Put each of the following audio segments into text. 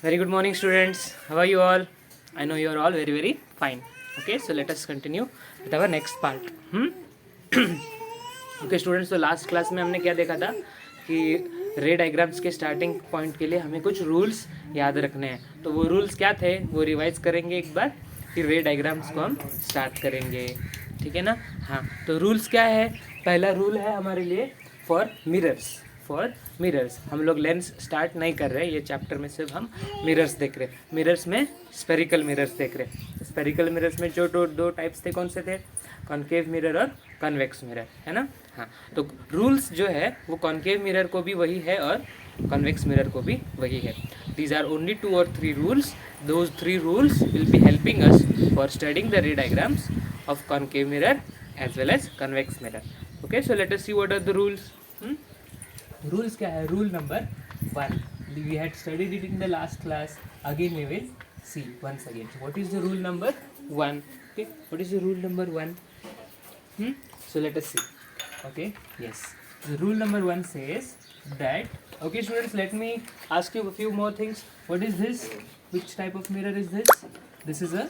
Very good morning, students. How are you all? I know you are all very fine. Okay, so let us continue with our next part. Okay, students, तो last class में हमने क्या देखा था कि रे diagrams के starting point के लिए हमें कुछ रूल्स याद रखने हैं. तो वो रूल्स क्या थे वो रिवाइज करेंगे एक बार, फिर रे डायग्राम्स को हम स्टार्ट करेंगे. ठीक है ना? हाँ, तो रूल्स क्या है? पहला रूल है हमारे लिए फॉर मिरर्स. हम लोग लेंस स्टार्ट नहीं कर रहे, ये चैप्टर में सिर्फ हम मिरर्स देख रहे. मिरर्स में स्पेरिकल मिरर्स देख रहे. स्पेरिकल मिरर्स में जो दो टाइप्स थे, कौन से थे? कॉन्केव मिरर और कन्वेक्स मिरर, है ना? हाँ, तो रूल्स जो है वो कॉन्केव मिरर को भी वही है और कन्वेक्स मिरर को भी वही है. These are only 2 or 3 rules. Those 3 rules will be helping us for studying the ray diagrams of concave mirror as well as convex mirror. Okay, so let us see what are the rules. Rules क्या है? Rule number 1. We had studied it in the last class. Again we will see once again. So what is the rule number 1? Okay, what is the rule number 1? So let us see. Okay, yes. The rule number 1 says that. Okay, students, let me ask you a few more things. What is this? Which type of mirror is this? This is a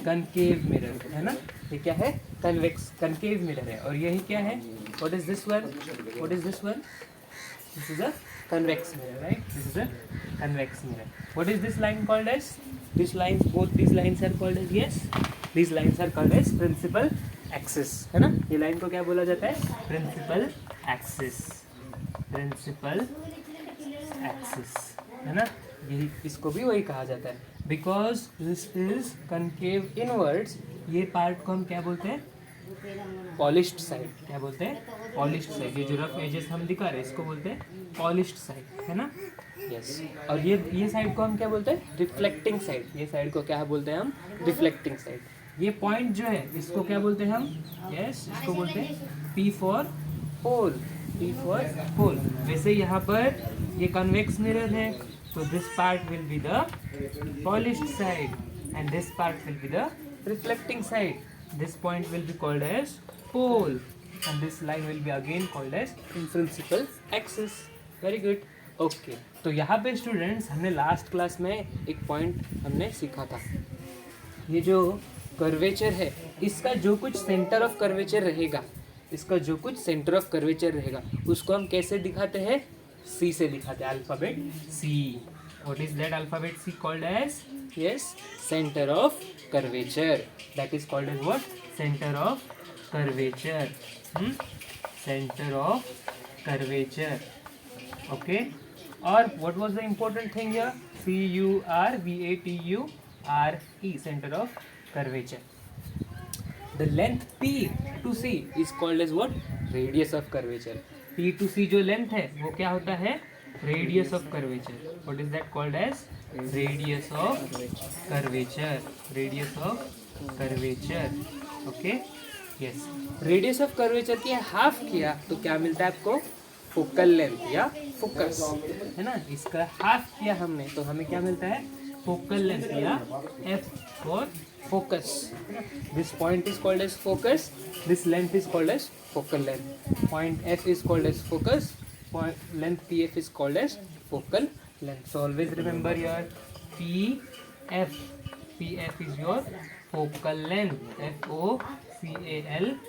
concave mirror, है ना? ये क्या है? concave mirror है. और यही क्या है? What is this one? What is this one? This is a convex mirror, right? This is a convex mirror. What is this line called as? These lines, both these lines are called as, yes, these lines are called as principal axis, है ना? ये line को क्या बोला जाता है? Principal axis, है ना? यही इसको भी वही कहा जाता है. Because this is concave inwards. ये पार्ट को हम क्या बोलते हैं? Polished side. क्या बोलते हैं? Polished side. ये जो रफ एजेस हम दिखा रहे हैं इसको बोलते हैं पॉलिश्ड साइड, है ना? यस. और ये साइड को हम क्या बोलते हैं? Reflecting side. ये साइड को क्या बोलते हैं हम? Reflecting side. ये पॉइंट जो है इसको क्या बोलते हैं हम? यस, इसको बोलते हैं P for pole. P for pole. वैसे यहाँ पर ये कन्वेक्स मिरर है, so this part will be the polished side and this part will be the reflecting side. This point will be called as pole and this line will be again called as principal axis. Very good. Okay, तो यहाँ पे students हमने last class में एक point हमने सीखा था. ये जो कर्वेचर है इसका जो कुछ सेंटर ऑफ कर्वेचर रहेगा, उसको हम कैसे दिखाते हैं? C से दिखाते हैं. Alphabet C. What is that alphabet C called as? Yes, center of curvature. That is called as what? Center of curvature. Center of curvature. Okay. Or what was the important thing here? CURVATURE. Center of curvature. The length P to C is called as what? Radius of curvature. P to C जो length है वो क्या होता है? Radius of curvature. What is that called as? Radius of curvature. Okay. Yes. Radius of curvature की half किया तो क्या मिलता है आपको? फोकल लेंथ या फोकस, है ना? इसका हाफ किया हमने तो हमें क्या मिलता है? फोकल लेंथ या F for focus. This point is called as focus. This length is called as focal length. Point F is called as focus. Point length PF is called as focal length. So always remember your PF. PF is your focal length. FOCALLENGTH.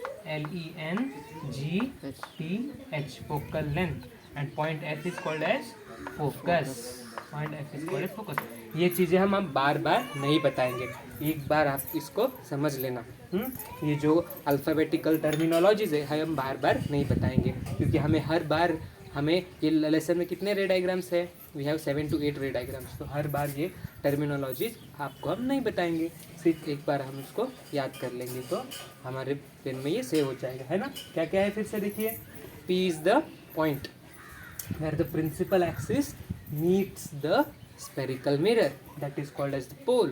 Focal length. And point F is called as focus. ये चीज़ें हम बार बार नहीं बताएंगे, एक बार आप इसको समझ लेना. ये जो अल्फ़ाबेटिकल टर्मिनोलॉजीज है हम बार बार नहीं बताएंगे, क्योंकि हमें ये लेसन में कितने रे डायग्राम्स है? वी हैव 7 to 8 रे डायग्राम्स. तो हर बार ये टर्मिनोलॉजीज आपको हम नहीं बताएंगे, सिर्फ एक बार हम इसको याद कर लेंगे तो हमारे पेन में ये सेव हो जाएगा, है ना? क्या क्या है फिर से देखिए. P is the point where the principal axis meets the spherical mirror, that is called as the pole.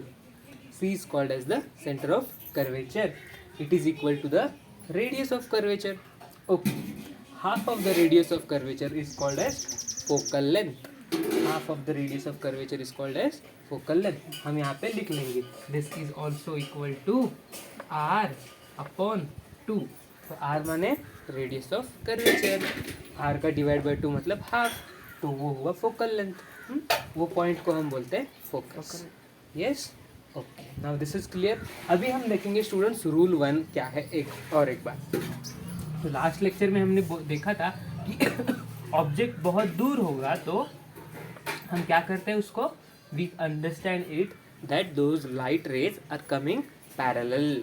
C is called as the center of curvature. It is equal to the radius of curvature. Okay, half of the radius of curvature is called as focal length. Half of the radius of curvature is called as focal length. हम यहाँ पे लिख लेंगे this is also equal to R upon 2. तो R माने radius of curvature. r का divide by 2 मतलब half, तो वो हुआ फोकल लेंथ। वो पॉइंट को हम बोलते हैं focus. Yes, okay, now this is clear. अभी हम देखेंगे स्टूडेंट्स रूल 1 क्या है एक बार। तो लास्ट लेक्चर में हमने देखा था कि ऑब्जेक्ट बहुत दूर होगा तो हम क्या करते हैं उसको, we understand it that those light rays are coming parallel.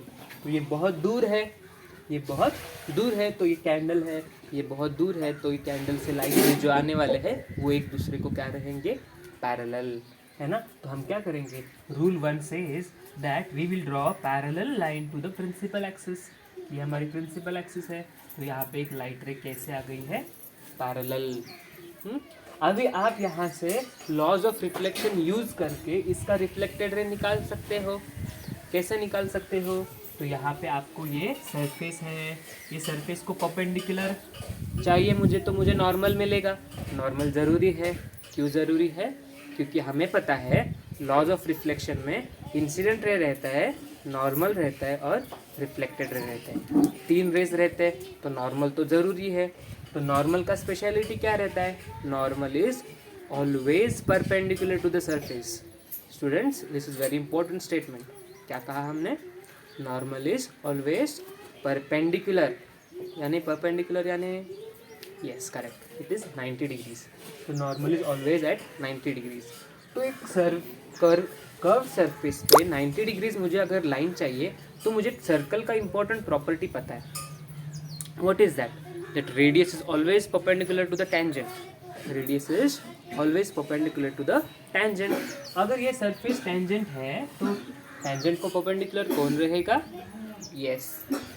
तो ये बहुत दूर है, ये बहुत दूर है तो ये कैंडल है, ये बहुत दूर है तो ये कैंडल से लाइट रेज जो आने वाले हैं वो एक दूसरे को क्या रहेंगे, पैरेलल, है ना। तो हम क्या करेंगे, rule 1 says that we will draw parallel line to the principal axis. ये हमारी प्रिंसिपल एक्सिस है, तो यहाँ पे एक लाइट रे कैसे आ गई है, पैरेलल। अभी आप यहाँ से लॉज ऑफ रिफ्लेक्शन यूज करके इसका रिफ्लेक्टेड रे निकाल सकते हो। कैसे निकाल सकते हो, तो यहाँ पे आपको ये सरफेस है, ये सरफेस को परपेंडिकुलर चाहिए मुझे, तो मुझे नॉर्मल मिलेगा। नॉर्मल ज़रूरी है, क्यों ज़रूरी है, क्योंकि हमें पता है लॉज ऑफ रिफ्लेक्शन में इंसिडेंट रे रहता है, नॉर्मल रहता है और रिफ्लेक्टेड रे रहता है। 3 रेज रहते हैं तो नॉर्मल तो ज़रूरी है। तो नॉर्मल का स्पेशलिटी क्या रहता है, normal is always perpendicular to the surface. Students, this is very important statement. क्या कहा हमने, नॉर्मल इज ऑलवेज परपेंडिकुलर, यानी परपेंडिकुलर यानी yes correct, it is 90 degrees. तो normal is always at 90 degrees. तो एक कर्व सरफेस पे 90 डिग्रीज मुझे अगर लाइन चाहिए तो मुझे सर्कल का इंपॉर्टेंट प्रॉपर्टी पता है। What is that, that radius is always perpendicular to the tangent. Radius is always perpendicular to the tangent. अगर ये सरफेस टेंजेंट है तो टेंजेंट को परपेंडिकुलर कौन रहेगा, यस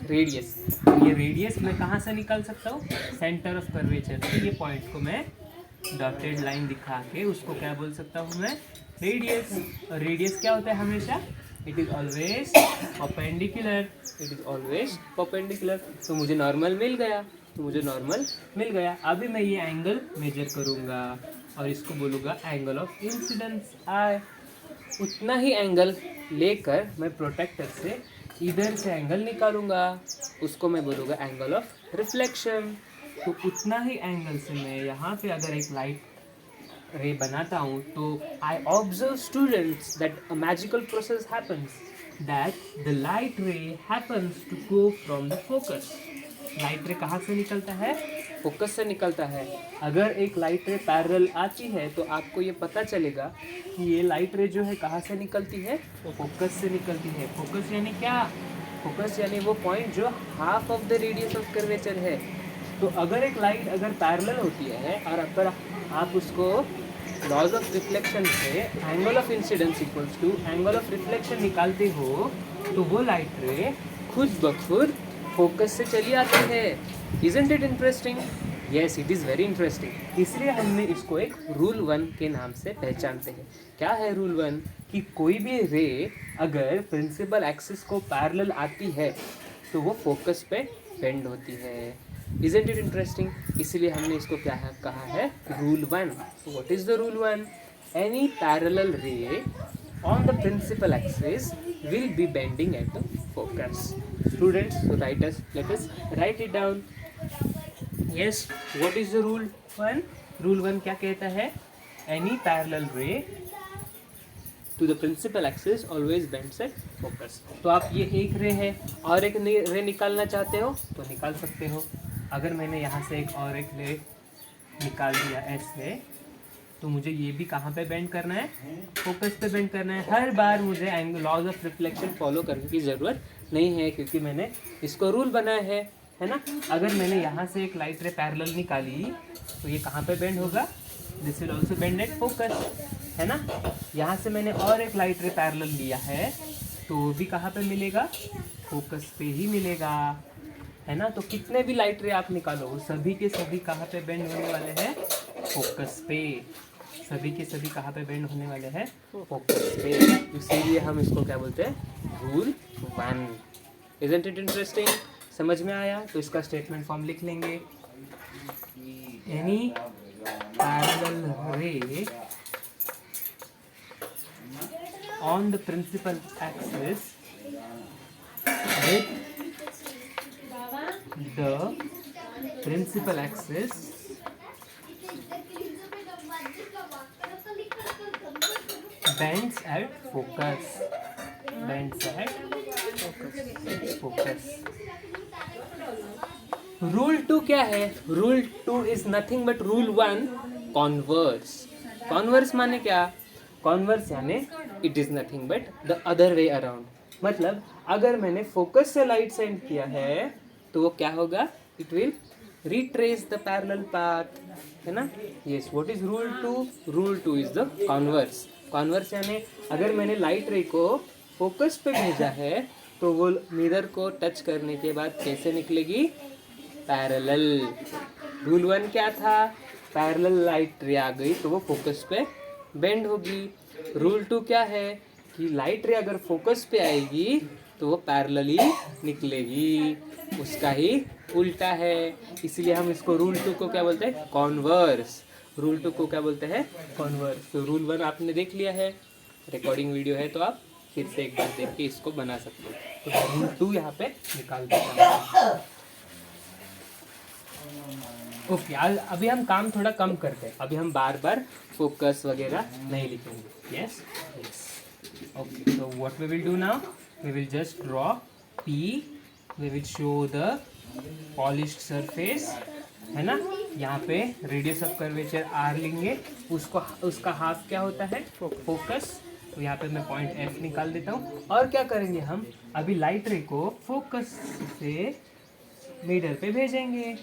रेडियस। ये रेडियस मैं कहाँ से निकाल सकता हूँ, सेंटर ऑफ कर्वेचर। तो ये पॉइंट को मैं डॉटेड लाइन दिखा के उसको क्या बोल सकता हूँ मैं, रेडियस। और रेडियस क्या होता है हमेशा, it is always perpendicular, it is always perpendicular. तो मुझे नॉर्मल मिल गया, तो मुझे नॉर्मल मिल गया। अभी मैं ये एंगल मेजर करूँगा और इसको बोलूँगा एंगल ऑफ इंसिडेंस आई। उतना ही एंगल लेकर मैं प्रोटेक्टर से इधर से एंगल निकालूंगा, उसको मैं बोलूँगा एंगल ऑफ रिफ्लेक्शन। तो उतना ही एंगल से मैं यहाँ पे अगर एक लाइट रे बनाता हूँ तो I observe students that a magical process happens, that the light ray happens to go from the focus. Light ray कहाँ से निकलता है, फोकस से निकलता है। अगर एक लाइट रे पैरेलल आती है तो आपको ये पता चलेगा कि ये लाइट रे जो है कहाँ से निकलती है, फोकस से निकलती है। फोकस यानी क्या, फोकस यानी वो पॉइंट जो half of the radius of curvature है। तो अगर एक लाइट अगर पैरेलल होती है और अगर आप उसको लॉज ऑफ रिफ्लेक्शन से angle of incidence equals to angle of reflection निकालते हो तो वो लाइट रे खुद ब खुद फोकस से चली आती है। Isn't it interesting? Yes, it is very interesting. इसलिए हमने इसको एक रूल 1 के नाम से पहचानते हैं। क्या है रूल 1, कि कोई भी रे अगर प्रिंसिपल एक्सिस को पैरेलल आती है तो वो फोकस पे बेंड होती है। Isn't it interesting? इसलिए हमने इसको क्या कहा है, rule 1। So what is the rule 1? Any parallel ray on the principal axis will be bending at the focus. Students, so let us write it down. Yes, what is the rule 1? Rule 1 क्या कहता है, any parallel ray to the principal axis always bends at focus. तो आप ये एक रे है और एक रे निकालना चाहते हो तो निकाल सकते हो। अगर मैंने यहाँ से एक और एक रे निकाल दिया ऐसे, तो मुझे ये भी कहाँ पे बेंड करना है, फोकस पे बेंड करना है। हर बार मुझे angle laws of reflection follow करने की ज़रूरत नहीं है क्योंकि मैंने इसको रूल बनाया है ना। अगर मैंने यहाँ से एक लाइट रे पैरेलल निकाली तो ये कहाँ पे बेंड होगा, this will also bend at focus, है ना। यहाँ से मैंने और एक लाइट रे पैरेलल लिया है तो वो भी कहाँ पे मिलेगा, फोकस पे ही मिलेगा, है ना। तो कितने भी लाइट रे आप निकालो वो सभी के सभी कहाँ पे बेंड होने वाले हैं, फोकस पे। सभी के सभी कहाँ पे बेंड होने वाले हैं, फोकस पे। इसीलिए हम इसको क्या बोलते हैं, रूल 1। इजंट इट इंटरेस्टिंग, समझ में आया। तो इसका स्टेटमेंट फॉर्म लिख लेंगे, any parallel ray on the principal axis with the principal axis bends at focus. Bends at focus. Rule 2 क्या है? Rule 2 is nothing but rule 1 converse. Converse माने क्या? कॉन्वर्स यानी it is nothing but the other way around. मतलब अगर मैंने focus से light send किया है तो वो क्या होगा? It will retrace the parallel path, है ना? Yes. What is rule 2? Rule 2 is the converse. Converse यानी अगर मैंने लाइट रे को फोकस पे भेजा है तो वो मिरर को टच करने के बाद कैसे निकलेगी? पैरेलल. रूल 1 क्या था? पैरेलल लाइट रे आ गई तो वो फोकस पे बेंड होगी. रूल 2 क्या है कि लाइट रे अगर फोकस पे आएगी तो वो पैरेलली निकलेगी. उसका ही उल्टा है. इसलिए हम इसको रूल 2 को क्या बोलते हैं? कॉन्वर्स. रूल 2 को क्या बोलते हैं? कॉन्वर्स. तो रूल 1 आपने देख लिया है, रिकॉर्डिंग वीडियो है तो आप फिर से एक बार देख के इसको बना सकते हो. तो रूल 2 यहाँ पे निकाल देता हूँ. ओके. अभी हम काम थोड़ा कम करते हैं. अभी हम बार बार फोकस वगैरह नहीं लिखेंगे. Yes. Okay. so what we will do now, we will just draw P. we will show the polished surface, है ना? यहाँ पे रेडियस ऑफ कर्वेचर R लेंगे. उसका हाफ क्या होता है? फोकस. तो यहाँ पे मैं पॉइंट F निकाल देता हूँ. और क्या करेंगे हम? अभी लाइट रे को फोकस से मिरर पे भेजेंगे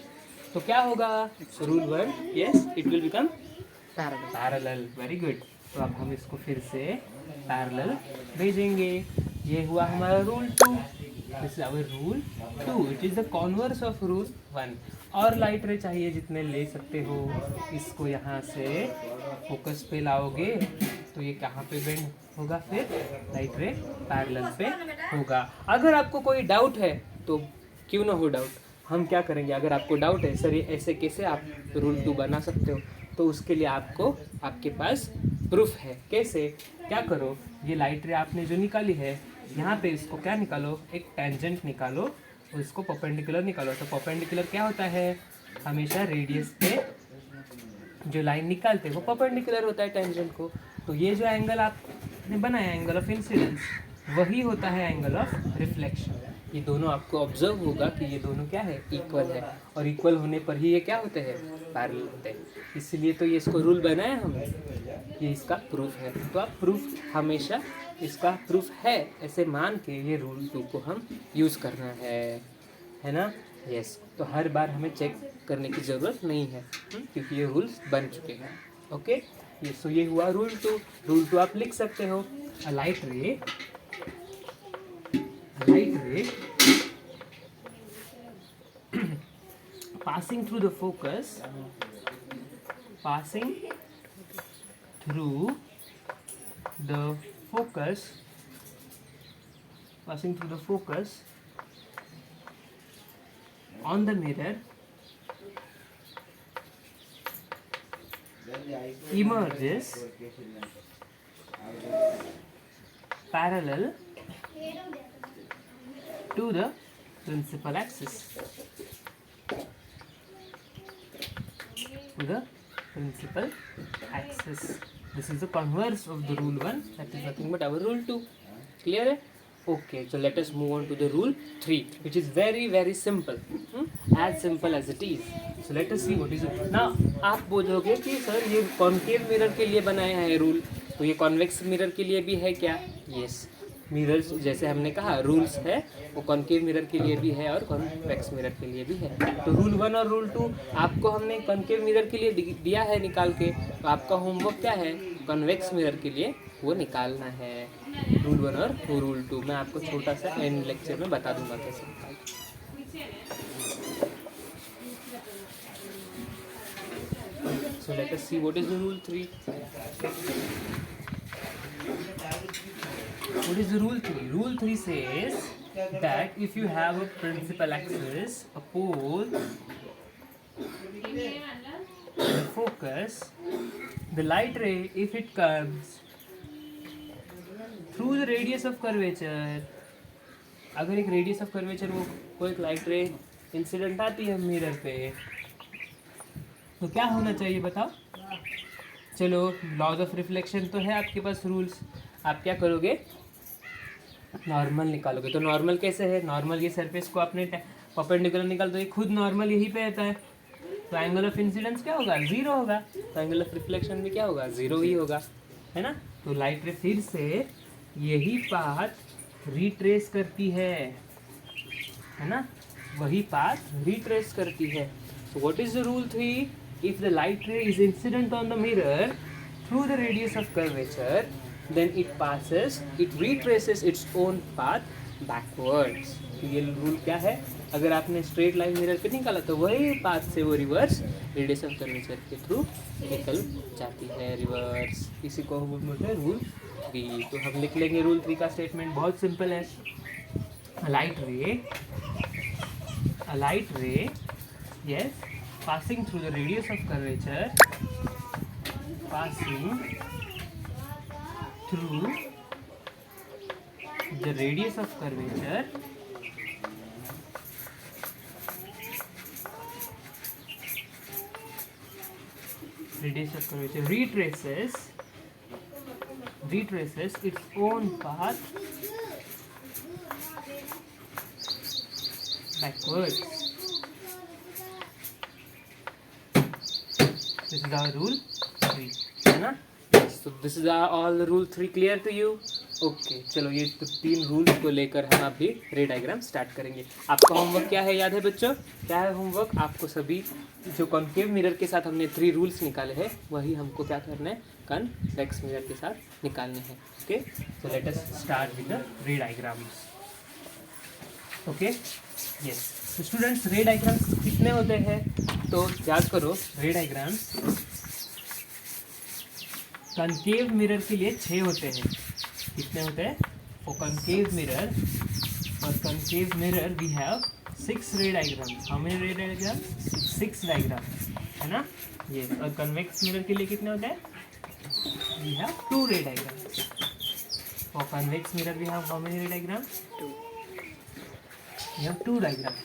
तो क्या होगा? Rule 1, yes, it will become parallel. Very good. तो अब हम इसको फिर से पैरेलल भेजेंगे. ये हुआ हमारा rule 2. This is our rule 2. It is the converse of rule 1. और लाइट रे चाहिए जितने ले सकते हो. इसको यहाँ से फोकस पे लाओगे तो ये कहाँ पे बेंड होगा? फिर लाइट रे पैरेलल पे होगा. अगर आपको कोई डाउट है तो क्यों ना हो डाउट, हम क्या करेंगे? अगर आपको डाउट है सर ये ऐसे कैसे आप रूल 2 बना सकते हो, तो उसके लिए आपके पास प्रूफ है. कैसे? क्या करो? ये लाइट रे आपने जो निकाली है यहाँ पे इसको क्या निकालो? एक टेंजेंट निकालो और इसको परपेंडिकुलर निकालो. तो परपेंडिकुलर क्या होता है? हमेशा रेडियस पे जो लाइन निकालते हैं वो परपेंडिकुलर होता है टेंजेंट को. तो ये जो एंगल आपने बनाया, एंगल ऑफ इंसिडेंस, वही होता है एंगल ऑफ रिफ्लेक्शन. ये दोनों आपको ऑब्जर्व होगा कि ये दोनों क्या है? इक्वल है. और इक्वल होने पर ही ये क्या होते हैं? पैरेलल होते हैं. इसलिए तो ये इसको रूल बनाया हमने. ये इसका प्रूफ है. तो आप प्रूफ हमेशा इसका प्रूफ है ऐसे मान के ये रूल 2 को हम यूज़ करना है ना? यस. तो हर बार हमें चेक करने की ज़रूरत नहीं है क्योंकि ये रूल्स बन चुके हैं. ओके. सो ये हुआ रूल 2. रूल 2 आप लिख सकते हो. अ लाइट रे passing through the focus on the mirror emerges parallel to the principal axis. This is the converse of the rule 1. That is nothing but our rule 2. Clear? Okay, so let us move on to the rule 3, which is very very simple. As simple as it is. So let us see what is it. Now आप बोलोगे कि sir ये concave mirror के लिए बनाया है rule, तो ये कॉन्वेक्स मिरर के लिए भी है क्या? यस. मिरर्स जैसे हमने कहा रूल्स है वो कॉन्केव मिरर के लिए भी है और कॉन्वेक्स मिरर के लिए भी है. तो रूल 1 और रूल 2 आपको हमने कॉन्केव मिरर के लिए दिया है निकाल के. तो आपका होमवर्क क्या है? कॉन्वेक्स मिरर के लिए वो निकालना है. रूल 1 और रूल 2 मैं आपको छोटा सा एंड लेक्चर में बता दूंगा कैसे निकालना. So let us see what is the rule 3. What is the rule 3? Rule 3 says that if you have a principal axis, a pole, the focus, the light ray, if it comes through the radius of curvature, अगर एक radius of curvature वो एक light ray incident आती है mirror पे, तो क्या होना चाहिए बताओ? चलो लॉज ऑफ रिफ्लेक्शन तो है आपके पास रूल्स, आप क्या करोगे, नॉर्मल निकालोगे। तो नॉर्मल कैसे है, नॉर्मल ये सरफेस को आपने परपेंडिकुलर निकाल तो ये खुद नॉर्मल यहीं पे रहता है, तो एंगल ऑफ इंसिडेंस क्या होगा, जीरो होगा, तो एंगल ऑफ रिफ्लेक्शन भी क्या होगा, जीरो ही होगा, है ना। तो लाइट रे फिर से यही पाथ रिट्रेस करती है ना, वही पाथ रिट्रेस करती है। So what is the rule 3, if the light रे is incident on the mirror through the radius of curvature then it retraces its own path backwards। तो ये रूल क्या है, अगर आपने स्ट्रेट लाइन मिरर पे निकाला तो वही पाथ से वो रिवर्स रेडियस ऑफ कर्वेचर के थ्रू निकल जाती है, रिवर्स। इसी को हम बोलते हैं रूल 3। तो हम लिख लेंगे रूल 3 का स्टेटमेंट, बहुत सिंपल है। a light ray yes passing through the radius of curvature, passing through the radius of curvature retraces its own path backwards। This is our rule 3, है ना। So this is all the rule 3 clear to you? Okay चलो ये तो 3 rules को लेकर हम अभी रे डायग्राम स्टार्ट करेंगे। आपका होमवर्क क्या है, याद है बच्चों, क्या है होमवर्क, आपको सभी जो कॉन्केव मिरर के साथ हमने 3 रूल्स निकाले हैं वही हमको क्या करना है, कन्वेक्स मिरर के साथ निकालने हैं। Okay so let us start with the ray diagrams. Okay yes तो स्टूडेंट्स रे डायग्राम्स कितने होते हैं, तो याद करो रे डायग्राम्स कॉन्केव मिरर के लिए 6 होते हैं। कितने होते हैं, फॉर कॉन्केव मिरर, और concave mirror we have 6 ray diagrams. How many ray diagrams, 6 diagrams, है ना ये। और कन्वेक्स मिरर के लिए कितने होते हैं, we have 2 ray diagrams. For convex mirror we have how many ray diagrams, 2, we have 2 diagrams.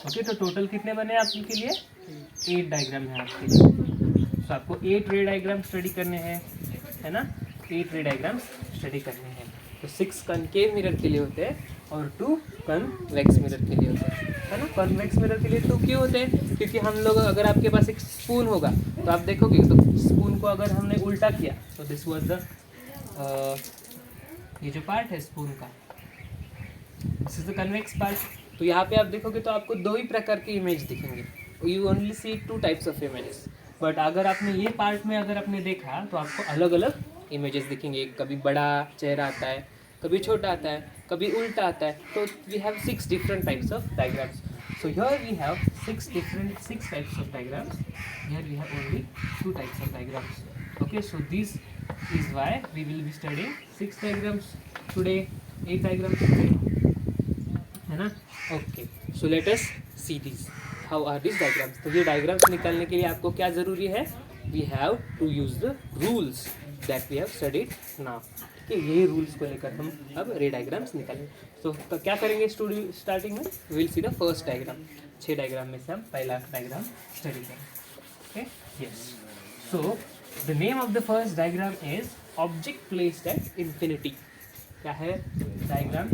Okay तो टोटल कितने बने आपके लिए, 8 डायग्राम है आपके लिए। तो आपको 8 रे डायग्राम स्टडी करने हैं, है ना, 8 रे डायग्राम स्टडी करने हैं। तो 6 कॉन्केव मिरर के लिए होते हैं और 2 कन्वेक्स मिरर के लिए होते हैं, है ना। कन्वेक्स मिरर के लिए 2 क्यों होते हैं, क्योंकि हम लोग, अगर आपके पास एक स्पून होगा तो आप देखोगे तो स्पून को अगर हमने उल्टा किया तो दिस वाज द ये जो पार्ट है स्पून का, this is the convex part. तो यहाँ पे आप देखोगे तो आपको 2 ही प्रकार की इमेज दिखेंगे, you only see 2 types of images. But अगर आपने ये पार्ट में अगर आपने देखा तो आपको अलग अलग इमेजेस दिखेंगे, कभी बड़ा चेहरा आता है, कभी छोटा आता है, कभी उल्टा आता है। तो we have 6 different types of diagrams. So here we have 6 types of diagrams, here we have only 2 types of diagrams. Okay so this is why we will be studying 6 diagrams today, 8 diagrams today, है ना। Okay so let us see this, how are this diagrams. तो ये diagrams निकालने के लिए आपको क्या ज़रूरी है, we have to use the rules that we have studied now. ठीक है, यही रूल्स को लेकर हम अब रे डायग्राम्स निकालेंगे। तो क्या करेंगे स्टार्टिंग में, we will see the first diagram. 6 diagram में से हम पहला डायग्राम स्टडी करेंगे। Okay yes so the name of the first diagram is object placed at infinity. क्या है diagram,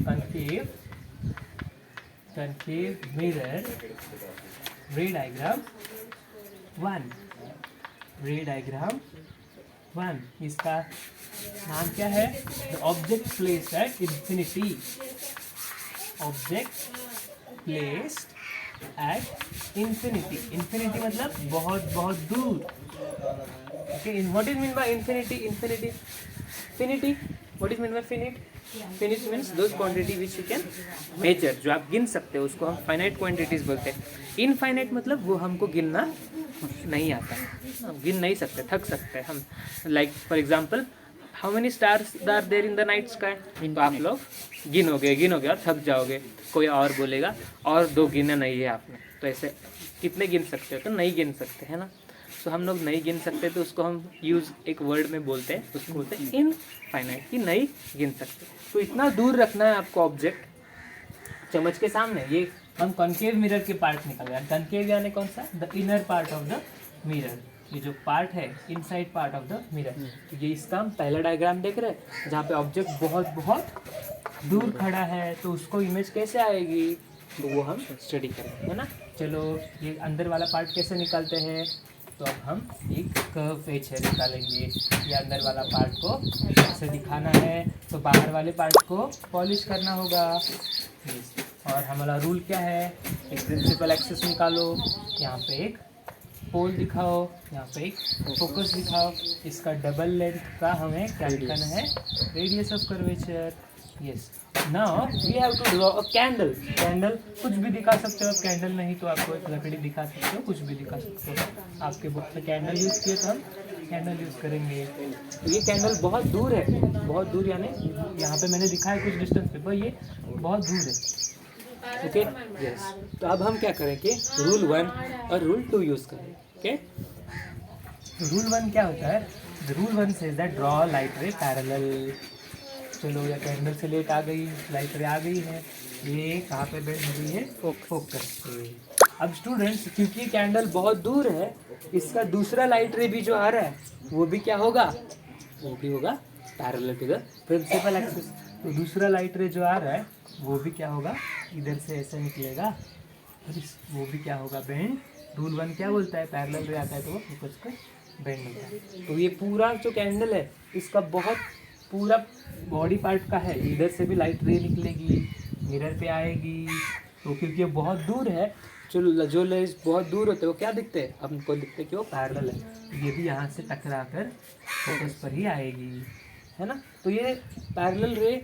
concave mirror ray diagram 1, ray diagram 1 इसका नाम क्या है, the object placed at infinity, object placed at infinity, infinity मतलब बहुत बहुत दूर। okay what is mean by infinity, infinity what is mean by finite, finite means those quantity which you can measure, जो आप गिन सकते हो उसको हम finite quantities बोलते हैं। इनफाइनाइट मतलब वो हमको गिनना नहीं आता, हम गिन नहीं सकते, थक सकते हैं हम। Like for example how many stars are there in the night sky, तो आप लोग गिनोगे और थक जाओगे। कोई और बोलेगा और 2 गिना नहीं है आपने, तो ऐसे कितने गिन सकते हो, तो नहीं गिन सकते, है ना। तो हम लोग नहीं गिन सकते तो उसको हम यूज़ एक वर्ड में बोलते हैं, उसको बोलते हैं इनफाइनाइट, कि नहीं गिन सकते। तो इतना दूर रखना है आपको ऑब्जेक्ट चम्मच के सामने। ये हम कॉन्केव मिरर के पार्ट निकाल रहे हैं। कॉन्केव यानी कौन सा, the inner part of the mirror, ये जो पार्ट है inside part of the mirror, तो ये इसका हम पहला डायग्राम देख रहे हैं जहाँ पे ऑब्जेक्ट बहुत बहुत दूर खड़ा है, तो उसको इमेज कैसे आएगी, तो वो हम स्टडी करेंगे, है ना। चलो ये अंदर वाला पार्ट कैसे निकालते हैं, तो अब हम एक कर्व एज है निकालेंगे। ये अंदर वाला पार्ट को ऐसे दिखाना है, तो बाहर वाले पार्ट को पॉलिश करना होगा। और हमारा रूल क्या है, एक प्रिंसिपल एक्सिस निकालो, यहाँ पे एक पोल दिखाओ, यहाँ पे एक फोकस दिखाओ, इसका डबल लेंथ का हमें क्या दिखाना है, radius of curvature. Yes, now we have to draw a candle. Candle कुछ भी दिखा सकते हो आप, कैंडल नहीं तो आपको एक लकड़ी दिखा सकते हो, कुछ भी दिखा सकते हो। आपके बुक में कैंडल यूज़ किए तो हम कैंडल यूज़ करेंगे। तो ये कैंडल बहुत दूर है, बहुत दूर, यानी यहाँ पे मैंने दिखाया कुछ डिस्टेंस पे, पर ये बहुत दूर है। Okay, yes. तो अब हम क्या करें कि रूल 1 और रूल 2 यूज़ करें। ओके, रूल 1 क्या होता है, rule 1 says that draw light ray parallel. चलो या कैंडल से लेट आ गई, लाइट रे आ गई है, ये कहाँ पे बेंड हो गई है, फोकस पे। अब स्टूडेंट्स, क्योंकि कैंडल बहुत दूर है, इसका दूसरा लाइट रे भी जो आ रहा है वो भी क्या होगा, वो भी होगा parallel to the principal axis. तो दूसरा लाइट रे जो आ रहा है वो भी क्या होगा, इधर से ऐसे निकलेगा, और वो भी क्या होगा, बेंड। रूल 1 क्या बोलता है, पैरेलल रे आता है तो वो फोकस पे बेंड होता है। तो ये पूरा जो कैंडल है इसका बहुत पूरा बॉडी पार्ट का है, इधर से भी लाइट रे निकलेगी, मिरर पे आएगी। तो क्योंकि ये बहुत दूर है, जो लेंस बहुत दूर होते हैं वो क्या दिखते हैं, हमको दिखते हैं कि वो पैरेलल है, तो ये भी यहाँ से टकरा कर फोकस पर ही आएगी, है ना। तो ये पैरेलल रे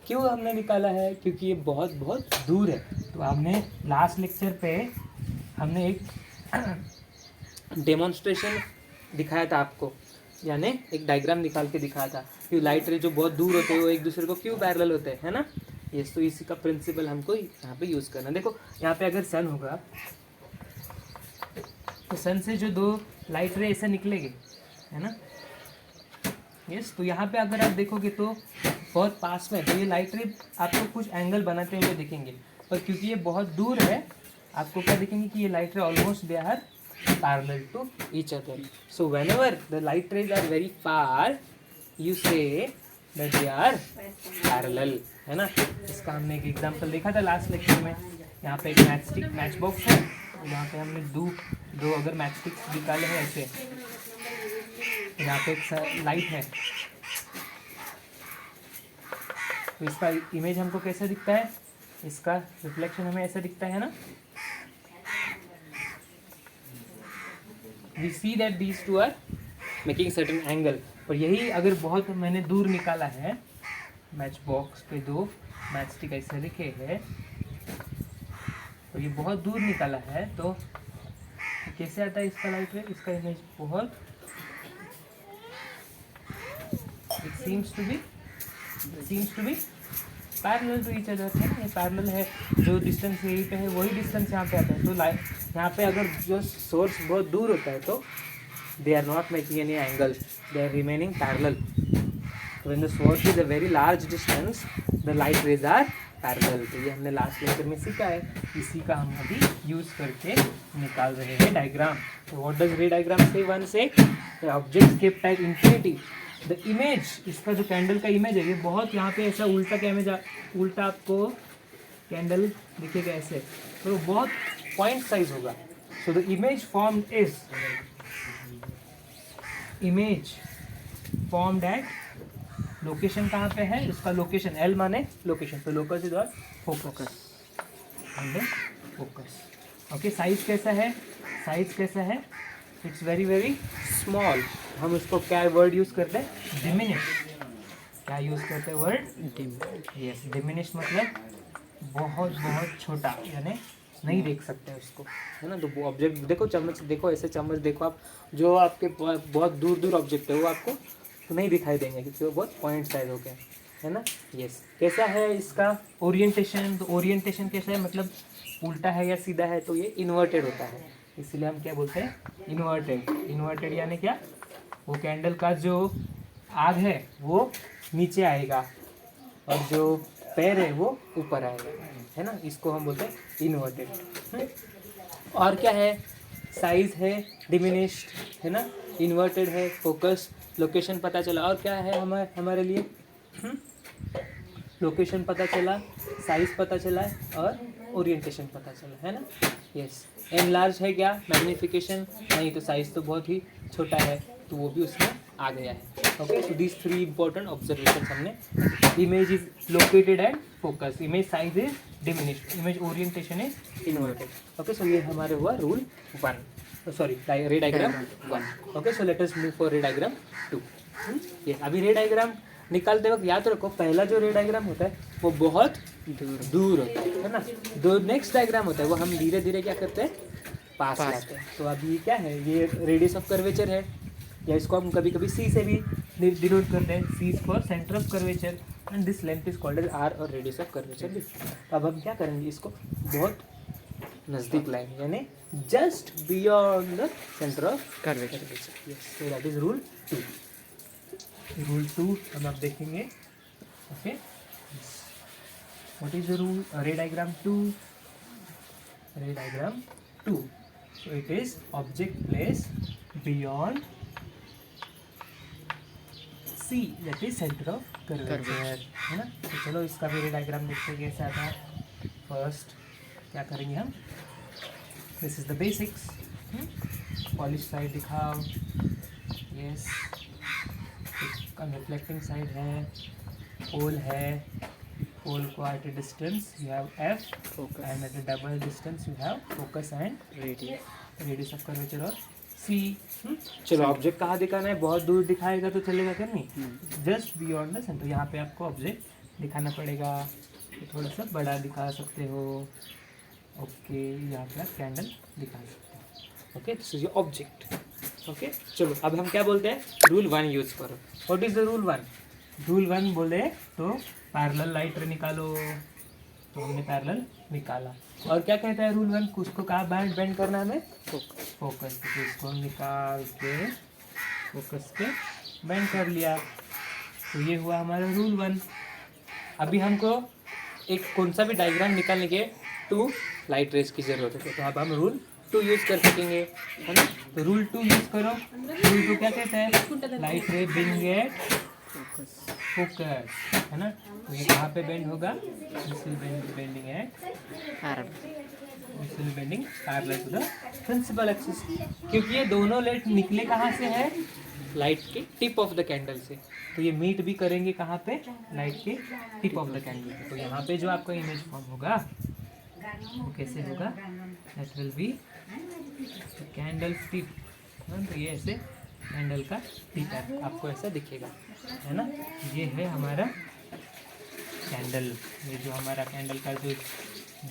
क्यों हमने निकाला है, क्योंकि ये बहुत बहुत दूर है। तो हमने लास्ट लेक्चर पे हमने एक डेमोन्स्ट्रेशन दिखाया था आपको, यानी एक डायग्राम निकाल के दिखाया था कि लाइट रे जो बहुत दूर होते हैं वो एक दूसरे को क्यों पैरेलल होते हैं, है ना। यस, तो इसी का प्रिंसिपल हमको यहाँ पे यूज़ करना। देखो यहाँ पे अगर सन होगा तो सन से जो दो लाइट रे ऐसे निकलेंगे, है ना। यस, तो यहाँ पे अगर आप देखोगे तो बहुत पास में, तो ये लाइट रे आपको कुछ एंगल बनाते हुए दिखेंगे, पर क्योंकि ये बहुत दूर है आपको क्या दिखेंगे कि ये light ray almost they are parallel to each other. So whenever the light rays are very far, you say that they are parallel, है ना। इसका हमने एक एग्जांपल देखा था लास्ट लेक्चर में। यहाँ पे एक मैच बॉक्स है, यहाँ पे हमने दो अगर मैच स्टिक्स निकाले हैं ऐसे, यहाँ पे एक लाइट है, तो इसका इमेज हमको कैसा दिखता है, इसका रिफ्लेक्शन हमें ऐसा दिखता है ना। We see that these two are making certain angle, और यही अगर बहुत मैंने दूर निकाला है, मैच बॉक्स पे दो मैच स्टिक ऐसे लिखे हैं, तो ये बहुत दूर निकाला है, तो कैसे आता है इसका लाइट रे, इसका इमेज बहुत, it seems to be parallel to each other, है ना। ये पैरेलल है, जो डिस्टेंस यहीं पे है वही डिस्टेंस यहाँ पे आता है। तो लाइट यहाँ पे अगर जो सोर्स बहुत दूर होता है तो they are not making any angle, they are remaining parallel. When the source is a very large distance the light rays are parallel. तो ये हमने लास्ट लेक्चर में सीखा है, इसी का हम अभी यूज़ करके निकाल रहे हैं डायग्राम। तो व्हाट डज रे डायग्राम से, वन से object kept at infinity, the image, इसका जो कैंडल का इमेज है ये बहुत यहाँ पे ऐसा उल्टा का इमेज, उल्टा आपको कैंडल दिखेगा ऐसे, तो बहुत पॉइंट साइज होगा। So the image formed is, image formed at, location कहाँ पे है, इसका लोकेशन एल माने लोकेशन, तो locus is focus and focus. Okay, size कैसा है, साइज कैसा है, इट्स वेरी वेरी स्मॉल। हम इसको क्या वर्ड यूज़ करते हैं, डिमिनिश। क्या यूज़ करते हैं वर्ड, यस, डिमिनिश मतलब बहुत बहुत छोटा, यानी नहीं देख सकते उसको, है ना। तो वो ऑब्जेक्ट देखो, चम्मच देखो, ऐसे चम्मच देखो आप, जो आपके बहुत दूर दूर ऑब्जेक्ट है वो आपको तो नहीं दिखाई देंगे क्योंकि वो बहुत पॉइंट साइज हो गया, है ना। यस, कैसा है इसका ओरिएंटेशन, तो ओरिएंटेशन कैसा है, मतलब उल्टा है या सीधा है, तो ये इन्वर्टेड होता है, इसलिए हम क्या बोलते हैं, इन्वर्टेड। इन्वर्टेड यानी क्या, वो कैंडल का जो आग है वो नीचे आएगा और जो पैर है वो ऊपर आएगा, है ना, इसको हम बोलते हैं इन्वर्टेड। और क्या है, साइज है डिमिनिश्ड, है ना, इन्वर्टेड है, फोकस, लोकेशन पता चला, और क्या है हमारे लिए, लोकेशन पता चला, साइज पता चला और ओरिएंटेशन पता चला, है ना। यस, एनलार्ज है क्या, मैग्निफिकेशन नहीं, तो साइज तो बहुत ही छोटा है, तो वो भी उसमें आ गया है। Okay, so these 3 important observation हमने। Image is located and focus, image size is diminished, image orientation is inverted. Okay, so ये हमारे हुआ rule 1, sorry ray diagram 1। Okay, so let us move for ray diagram 2। ये अभी रे diagram निकालते वक्त याद रखो, पहला जो रे डायग्राम होता है वो बहुत दूर होता है ना, जो नेक्स्ट डायग्राम होता है वो हम धीरे धीरे क्या करते हैं, पास लाते हैं। तो अभी क्या है, ये रेडियस ऑफ कर्वेचर है, या इसको हम कभी कभी सी से भी डिनोट करते हैं, C for centre of curvature, and this length is called as R, और रेडियस ऑफ कर्वेचर भी। अब हम क्या करेंगे, इसको बहुत नज़दीक लाएंगे, यानी just beyond the centre of curvature. Yes, so that is rule 2। Rule 2 हम अब देखेंगे। Okay, what is the rule, ray diagram 2, ray diagram 2, so it is object place beyond C, that is centre of curvature, है ना। तो चलो इसका भी रे डायग्राम देखते हैं कैसे आता है। फर्स्ट क्या करेंगे हम, this is the basics, polish side दिखाओ, यस, रिफ्लेक्टिंग साइड है, पोल है, पोल को at a distance you have F, and at a double distance you have focus and radius of curvature और सी। चलो object कहाँ दिखाना है, बहुत दूर दिखाएगा तो चलेगा क्या, नहीं, जस्ट बियॉन्ड द सेंटर, यहाँ पे आपको ऑब्जेक्ट दिखाना पड़ेगा, तो थोड़ा सा बड़ा दिखा सकते हो। ओके, यहाँ पे आप कैंडल दिखा सकते हो। Okay, this is your object. Okay, चलो अब हम क्या बोलते हैं, रूल 1 यूज करो। What is the rule 1, rule 1 बोले तो पैरेलल लाइट रे निकालो, तो हमने पैरेलल निकाला, और क्या कहता है रूल 1, उसको कहाँ बेंड करना है हमें, फोकस, तो इसको हम निकाल के फोकस पे बेंड कर लिया, तो ये हुआ हमारा रूल 1। अभी हमको एक कौन सा भी डायग्राम निकालने के 2 लाइट रेस की जरूरत है, तो अब हम रूल 2 यूज कर सकेंगे, है ना। तो रूल 2 यूज करो। रूल 2 क्या कहता है, लाइट रे बिंग एट फोकस, है ना। तो ये कहाँ पे बेंड होगा, this will bending at bending parallel to the principal axis, क्योंकि ये दोनों लाइट निकले कहाँ से है, लाइट के टिप ऑफ द कैंडल से, तो ये मीट भी करेंगे कहाँ पे, लाइट के टिप ऑफ द कैंडल पे। तो यहाँ पे जो आपका इमेज फॉर्म होगा वो कैसे होगा, that will be candle tip, तो ये ऐसे कैंडल का टिप है, आपको ऐसा दिखेगा, है ना। ये है हमारा कैंडल, ये जो हमारा कैंडल का जो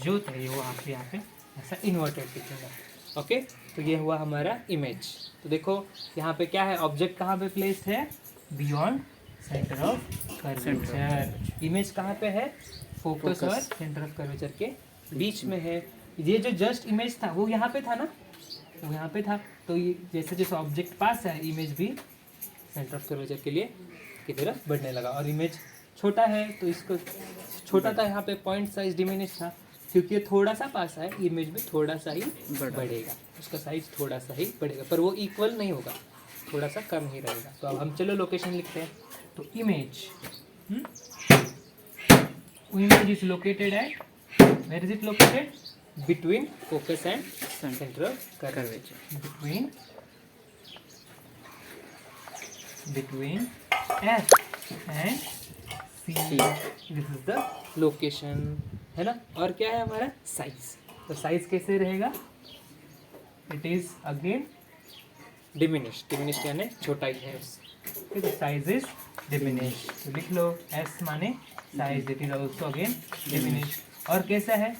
ज्योत है वो आपके यहाँ पे ऐसा इन्वर्टेड दिखेगा। ओके, तो ये हुआ हमारा इमेज। तो देखो यहाँ पे क्या है, ऑब्जेक्ट कहाँ पे प्लेस्ड है, beyond centre of curvature. Image कहाँ पे है, फोकस और सेंटर ऑफ कर्वेचर के बीच में है। ये जो जस्ट इमेज था वो यहाँ पे था ना, वो यहाँ पे था, तो ये जैसे जैसे ऑब्जेक्ट पास है, इमेज भी सेंटर ऑफ कर्वेचर के लिए की तरफ बढ़ने लगा। और इमेज छोटा है तो इसको छोटा था, यहाँ पे पॉइंट साइज डिमिनिश था, क्योंकि ये थोड़ा सा पास है, इमेज में थोड़ा सा ही बढ़ेगा, उसका साइज थोड़ा सा ही बढ़ेगा, पर वो इक्वल नहीं होगा, थोड़ा सा कम ही रहेगा। तो अब हम चलो लोकेशन लिखते हैं। तो image is located at, where is it located, between focus and centre of curvature, between F and C, this is the location, है ना। और क्या है हमारा साइज, तो साइज कैसे रहेगा, इट इज अगेन डिमिनिश यानी छोटा ही है, साइज इज डिमिनिश, तो लिख लो S माने size, it is also again diminish. और कैसा है,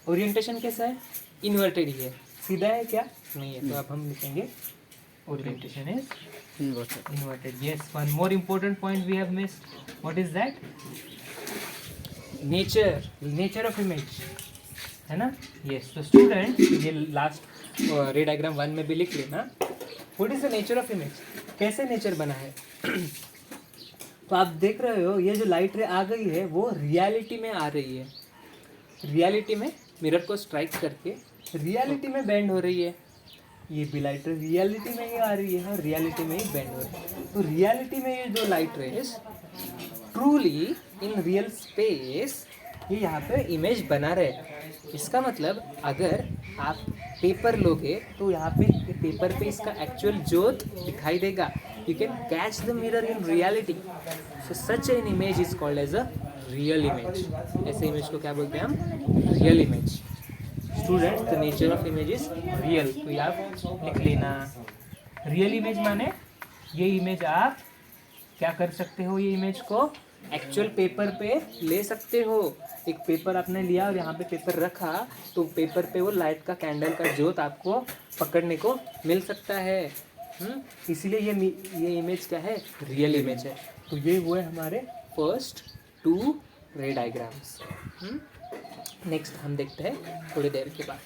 ओरिएंटेशन कैसा है, इन्वर्टेड ही है, सीधा है क्या, नहीं है, तो अब हम लिखेंगे orientation is inverted. Yes, one more important point we have missed. What is that? Nature of image, है ना। Yes, तो स्टूडेंट ये लास्ट रे डायग्राम 1 में भी लिख लेना, what is the nature of image, कैसे नेचर बना है। तो आप देख रहे हो ये जो लाइट रे आ गई है वो रियलिटी में आ रही है, रियलिटी में मिरर को स्ट्राइक करके रियलिटी में बेंड हो रही है, ये बिलाइट रे रियलिटी में ही आ रही है और रियलिटी में ही बेंड हो रही है। तो रियलिटी में ये जो light rays truly in real space ये यहाँ पे इमेज बना रहे। इसका मतलब अगर आप पेपर लोगे तो यहाँ पे पेपर पे इसका एक्चुअल जोत दिखाई देगा। You can catch the mirror in reality. So such an image is called as a real image. ऐसे इमेज को क्या बोलते हैं हम? Real image. Students, the nature of image is real. तो ये आप लिख लेना। रियल इमेज माने ये इमेज आप क्या कर सकते हो, ये इमेज को एक्चुअल पेपर पे ले सकते हो। एक पेपर आपने लिया और यहाँ पे पेपर रखा तो पेपर पे वो लाइट का कैंडल का जोत आपको पकड़ने को मिल सकता है। इसीलिए ये इमेज क्या है? रियल इमेज है। तो ये हुए हमारे फर्स्ट 2 रे डायग्राम्स। नेक्स्ट हम देखते हैं थोड़ी देर के बाद।